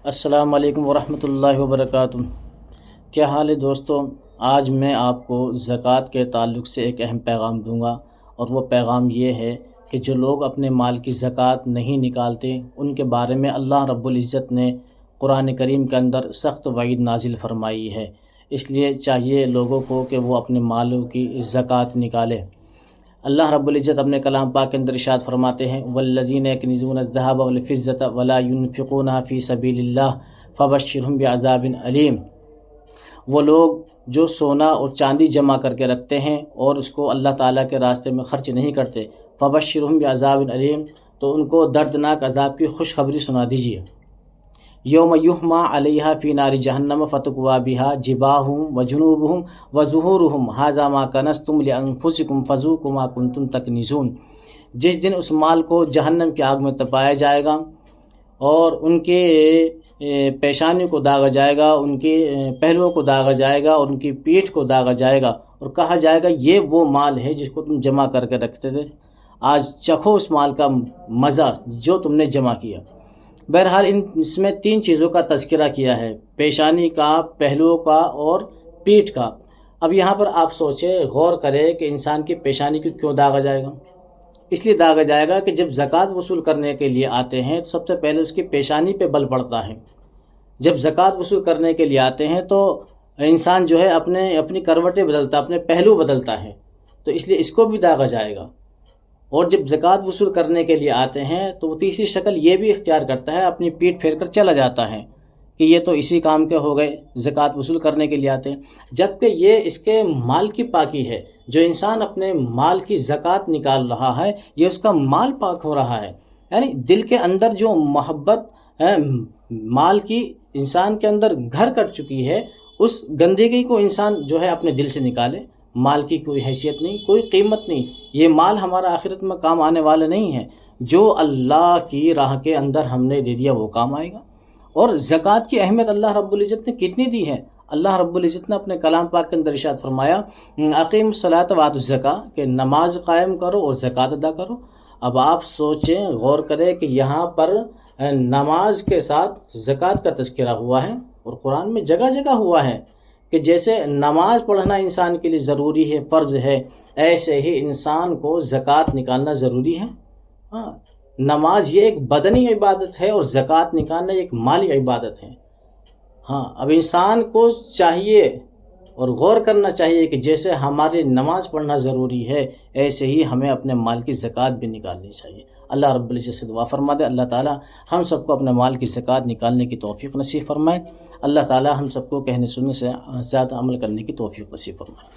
السلام علیکم ورحمۃ اللہ وبرکاتہ۔ کیا حال ہے دوستو؟ آج میں آپ کو زکوٰۃ کے تعلق سے ایک اہم پیغام دوں گا، اور وہ پیغام یہ ہے کہ جو لوگ اپنے مال کی زکوٰۃ نہیں نکالتے ان کے بارے میں اللہ رب العزت نے قرآن کریم کے اندر سخت وعید نازل فرمائی ہے۔ اس لیے چاہیے لوگوں کو کہ وہ اپنے مالوں کی زکوٰۃ نکالے۔ اللہ رب العزت اپنے کلام پاک کے اندر ارشاد فرماتے ہیں والذین یکنزون الذهب والفضة ولا ينفقونها فی سبیل اللہ فبشرهم بعذاب علیم۔ وہ لوگ جو سونا اور چاندی جمع کر کے رکھتے ہیں اور اس کو اللہ تعالیٰ کے راستے میں خرچ نہیں کرتے، فبشرهم بعذاب علیم، تو ان کو دردناک عذاب کی خوشخبری سنا دیجیے۔ یوم یحمى علیہا فی نار جہنم فتکوی بہا جباہہم وجنوبہم وظہورہم ھذا ما کنزتم لانفسکم فذوقوا ما کنتم تکنزون۔ جس دن اس مال کو جہنم کی آگ میں تپایا جائے گا اور ان کے پیشانی کو داغا جائے گا، ان کے پہلوؤں کو داغا جائے گا اور ان کی پیٹھ کو داغا جائے گا، اور کہا جائے گا یہ وہ مال ہے جس کو تم جمع کر کے رکھتے تھے، آج چکھو اس مال کا مزہ جو تم نے جمع کیا۔ بہرحال اس میں تین چیزوں کا تذکرہ کیا ہے، پیشانی کا، پہلوؤں کا اور پیٹھ کا۔ اب یہاں پر آپ سوچیں، غور کریں کہ انسان کی پیشانی کو کیوں داغا جائے گا؟ اس لیے داغا جائے گا کہ جب زکوٰۃ وصول کرنے کے لیے آتے ہیں تو سب سے پہلے اس کی پیشانی پہ بل پڑتا ہے۔ جب زکوٰۃ وصول کرنے کے لیے آتے ہیں تو انسان جو ہے اپنی کروٹیں بدلتا، اپنے پہلو بدلتا ہے، تو اس لیے اس کو بھی داغا جائے گا۔ اور جب زکوٰۃ وصول کرنے کے لیے آتے ہیں تو وہ تیسری شکل یہ بھی اختیار کرتا ہے، اپنی پیٹھ پھیر کر چلا جاتا ہے کہ یہ تو اسی کام کے ہو گئے، زکوٰۃ وصول کرنے کے لیے آتے ہیں، جبکہ یہ اس کے مال کی پاکی ہے۔ جو انسان اپنے مال کی زکوٰۃ نکال رہا ہے یہ اس کا مال پاک ہو رہا ہے، یعنی دل کے اندر جو محبت مال کی انسان کے اندر گھر کر چکی ہے، اس گندگی کو انسان جو ہے اپنے دل سے نکالے۔ مال کی کوئی حیثیت نہیں، کوئی قیمت نہیں، یہ مال ہمارا آخرت میں کام آنے والا نہیں ہے، جو اللہ کی راہ کے اندر ہم نے دے دیا وہ کام آئے گا۔ اور زکوٰۃ کی اہمیت اللہ رب العزت نے کتنی دی ہے؟ اللہ رب العزت نے اپنے کلام پاک کے اندر ارشاد فرمایا اقیم الصلاۃ وآتوا الزکاۃ، کہ نماز قائم کرو اور زکوٰۃ ادا کرو۔ اب آپ سوچیں، غور کریں کہ یہاں پر نماز کے ساتھ زکوٰۃ کا تذکرہ ہوا ہے، اور قرآن میں جگہ جگہ ہوا ہے کہ جیسے نماز پڑھنا انسان کے لیے ضروری ہے، فرض ہے، ایسے ہی انسان کو زکوٰۃ نکالنا ضروری ہے۔ نماز یہ ایک بدنی عبادت ہے اور زکوٰۃ نکالنا ایک مالی عبادت ہے۔ اب انسان کو چاہیے اور غور کرنا چاہیے کہ جیسے ہماری نماز پڑھنا ضروری ہے، ایسے ہی ہمیں اپنے مال کی زکوٰۃ بھی نکالنی چاہیے۔ اللہ رب العزت سے دعا فرما دے اللہ تعالیٰ ہم سب کو اپنے مال کی زکوٰۃ نکالنے کی توفیق نصیب فرمائے۔ اللہ تعالیٰ ہم سب کو کہنے سننے سے زیادہ عمل کرنے کی توفیق نصیب فرمائے۔